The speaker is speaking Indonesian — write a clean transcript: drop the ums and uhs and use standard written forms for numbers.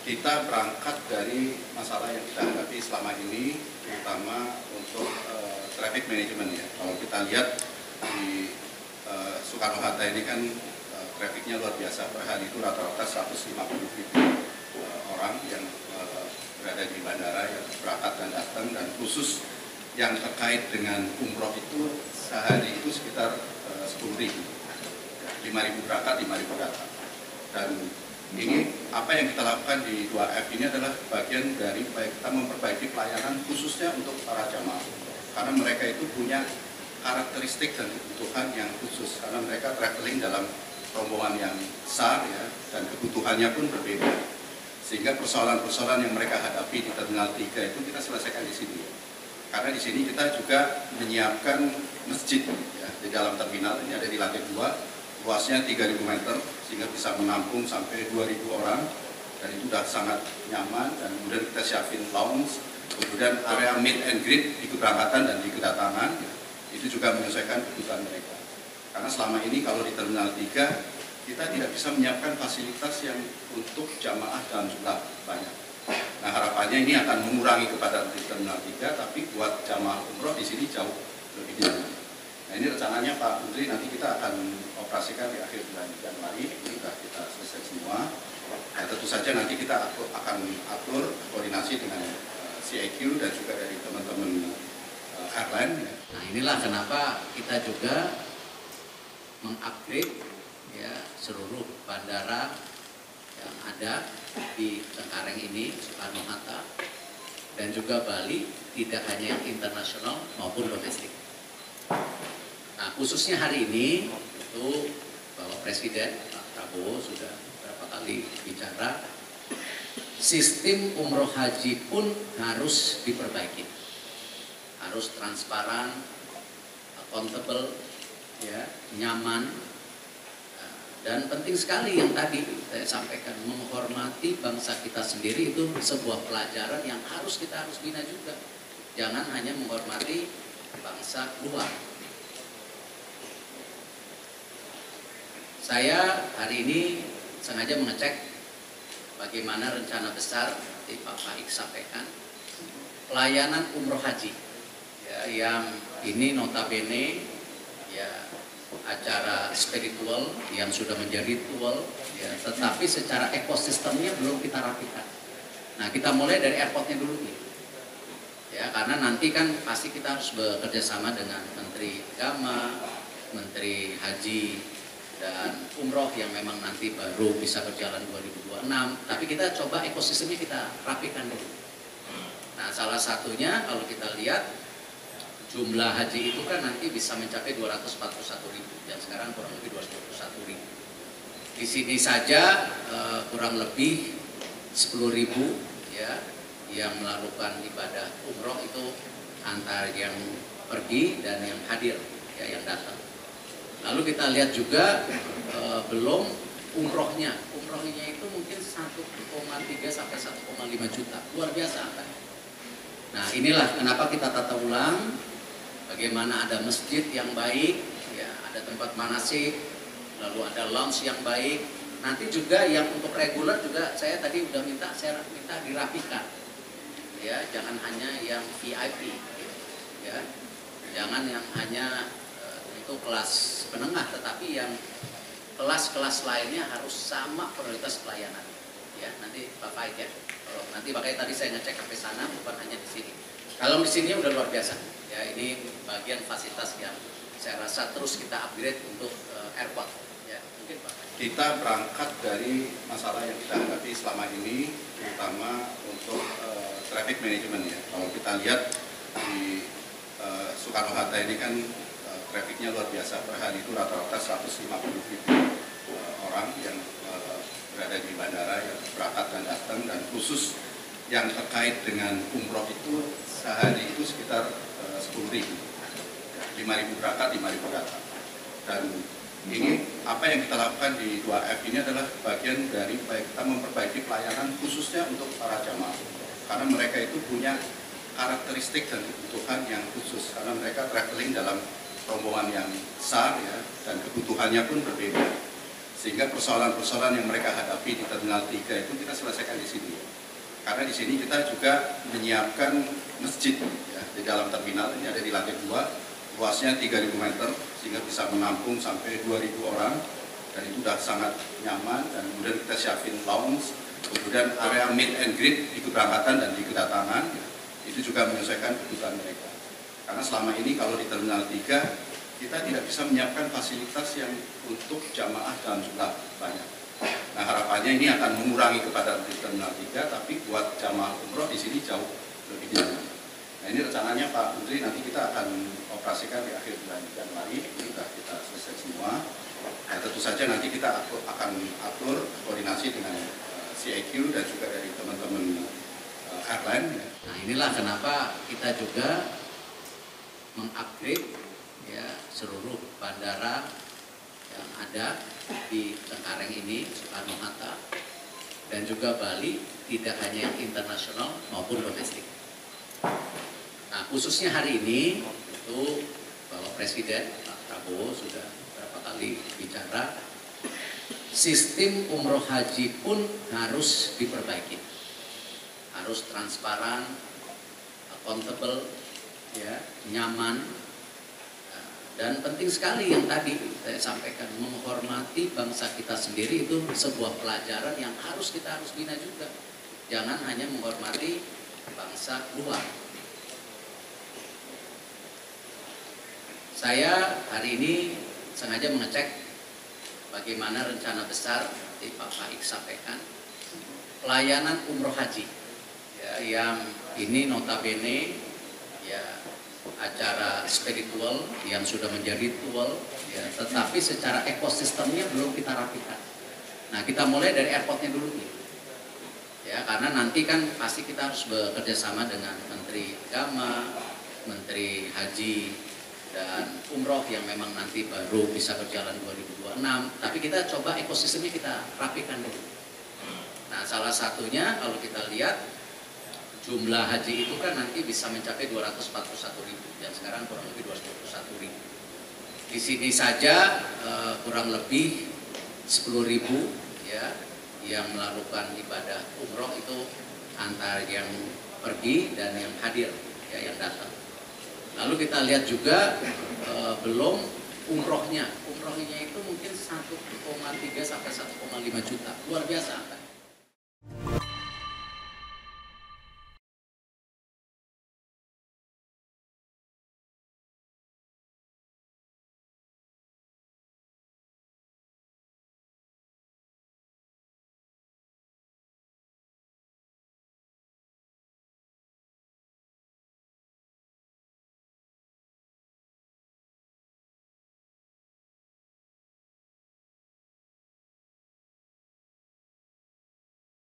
Kita berangkat dari masalah yang kita hadapi selama ini, terutama untuk traffic management ya. Kalau kita lihat di Soekarno-Hatta ini kan trafficnya luar biasa, per hari itu rata-rata 150.000 orang yang berada di bandara yang berangkat dan datang, dan khusus yang terkait dengan umroh itu sehari itu sekitar 10.000, 5.000 berangkat, 5.000 datang. Dan ini apa yang kita lakukan di 2F ini adalah bagian dari kita memperbaiki pelayanan khususnya untuk para jamaah, karena mereka itu punya karakteristik dan kebutuhan yang khusus, karena mereka traveling dalam rombongan yang besar ya, dan kebutuhannya pun berbeda, sehingga persoalan-persoalan yang mereka hadapi di Terminal 3 itu kita selesaikan di sini. Karena di sini kita juga menyiapkan masjid ya, di dalam terminal ini, ada di lantai 2, luasnya 3.000 meter, sehingga bisa menampung sampai 2.000 orang, dan itu sudah sangat nyaman. Dan kemudian kita siapin lounge, kemudian area meet and greet di keberangkatan dan di kedatangan ya, itu juga menyesuaikan kebutuhan mereka. Karena selama ini kalau di Terminal 3 kita tidak bisa menyiapkan fasilitas yang untuk jamaah dalam jumlah banyak. Nah, harapannya ini akan mengurangi kepadatan di Terminal 3, tapi buat jamaah umroh di sini jauh lebih nyaman. Nah, ini rencananya Pak Menteri nanti kita akan operasikan di akhir bulan Januari, ini sudah kita selesai semua. Nah, tentu saja nanti kita akan atur koordinasi dengan CIQ dan juga dari teman-teman airline. Nah, inilah kenapa kita juga mengupgrade ya seluruh bandara yang ada di Cengkareng ini, Soekarno-Hatta, dan juga Bali, tidak hanya yang internasional maupun domestik. Nah, khususnya hari ini itu Bapak Presiden Pak Prabowo sudah beberapa kali bicara, sistem umroh haji pun harus diperbaiki, harus transparan, accountable, ya, nyaman, dan penting sekali yang tadi saya sampaikan, menghormati bangsa kita sendiri itu sebuah pelajaran yang kita harus bina juga. Jangan hanya menghormati bangsa luar. Saya hari ini sengaja mengecek bagaimana rencana besar di Pak Faik sampaikan pelayanan umroh haji ya, yang ini notabene ya acara spiritual yang sudah menjadi ritual ya, tetapi secara ekosistemnya belum kita rapikan. Nah, kita mulai dari airportnya dulu nih ya, karena nanti kan pasti kita harus bekerja sama dengan Menteri Agama, Menteri Haji dan Umroh yang memang nanti baru bisa berjalan 2026, tapi kita coba ekosistemnya kita rapikan dulu. Nah, salah satunya kalau kita lihat jumlah haji itu kan nanti bisa mencapai 241.000, dan sekarang kurang lebih 221.000. Di sini saja kurang lebih 10.000 ya yang melakukan ibadah umroh itu, antara yang pergi dan yang hadir ya, yang datang. Lalu kita lihat juga belum umrohnya itu mungkin 1,3 sampai 1,5 juta, luar biasa kan? Nah, inilah kenapa kita tata ulang, bagaimana ada masjid yang baik, ya, ada tempat manasik, lalu ada lounge yang baik. Nanti juga yang untuk reguler juga saya tadi udah minta dirapikan, ya, jangan hanya yang VIP, ya, jangan yang hanya itu kelas menengah, tetapi yang kelas-kelas lainnya harus sama prioritas pelayanan. Ya, nanti Pak Faik ya. Kalau nanti makanya tadi saya ngecek sampai sana, bukan hanya di sini. Kalau di sini udah luar biasa. Ya, ini bagian fasilitas yang saya rasa terus kita upgrade untuk airport. Ya, mungkin Pak. Kita berangkat dari masalah yang kita hadapi selama ini, terutama untuk traffic management ya. Kalau kita lihat di Soekarno-Hatta ini kan trafficnya luar biasa, per hari itu rata-rata 150.000 orang yang berada di bandara yang berangkat dan datang, dan khusus yang terkait dengan umroh itu sehari itu sekitar 10.000, 5.000 berangkat, 5.000 datang. Dan ini apa yang kita lakukan di 2F ini adalah bagian dari kita memperbaiki pelayanan khususnya untuk para jamaah, karena mereka itu punya karakteristik dan kebutuhan yang khusus, karena mereka traveling dalam rombongan yang besar ya, dan kebutuhannya pun berbeda, sehingga persoalan-persoalan yang mereka hadapi di Terminal 3 itu kita selesaikan di sini. karena di sini kita juga menyiapkan masjid ya, di dalam terminal. Ini ada di lantai 2, luasnya 3.000 meter sehingga bisa menampung sampai 2.000 orang, dan itu sudah sangat nyaman. Dan kemudian kita siapin lounge, kemudian area meet and greet di keberangkatan dan di kedatangan ya, itu juga menyesuaikan kebutuhan mereka. Karena selama ini kalau di Terminal 3 kita tidak bisa menyiapkan fasilitas yang untuk jamaah dalam jumlah banyak. Nah, harapannya ini akan mengurangi kepadatan di Terminal 3, tapi buat jamaah umroh di sini jauh lebih nyaman. Nah, ini rencananya Pak Menteri nanti kita akan operasikan di akhir bulan Januari, ini sudah kita selesai semua. Nah, tentu saja nanti kita akan atur koordinasi dengan CIQ dan juga dari teman-teman airline. Nah, inilah kenapa kita juga mengupgrade ya seluruh bandara yang ada di Cengkareng ini, Soekarno-Hatta, dan juga Bali, tidak hanya yang internasional maupun domestik. Nah, khususnya hari ini itu Bapak Presiden Pak Prabowo sudah beberapa kali bicara, sistem umroh haji pun harus diperbaiki, harus transparan, accountable, ya, nyaman. Dan penting sekali yang tadi saya sampaikan, menghormati bangsa kita sendiri itu sebuah pelajaran yang kita harus bina juga. Jangan hanya menghormati bangsa luar. Saya hari ini sengaja mengecek bagaimana rencana besar di Pak Faik sampaikan, pelayanan umroh haji ya, yang ini notabene ya acara spiritual yang sudah menjadi ritual ya, tetapi secara ekosistemnya belum kita rapikan. Nah, kita mulai dari airportnya dulu nih ya, karena nanti kan pasti kita harus bekerja sama dengan Menteri Agama, Menteri Haji dan Umroh yang memang nanti baru bisa berjalan 2026, tapi kita coba ekosistemnya kita rapikan dulu. Nah, salah satunya kalau kita lihat jumlah haji itu kan nanti bisa mencapai 241.000 dan sekarang kurang lebih 221.000. Di sini saja kurang lebih 10.000 ya yang melakukan ibadah umroh itu antara yang pergi dan yang hadir ya, yang datang. Lalu kita lihat juga belum umrohnya. Umrohnya itu mungkin 1,3 sampai 1,5 juta. Luar biasa.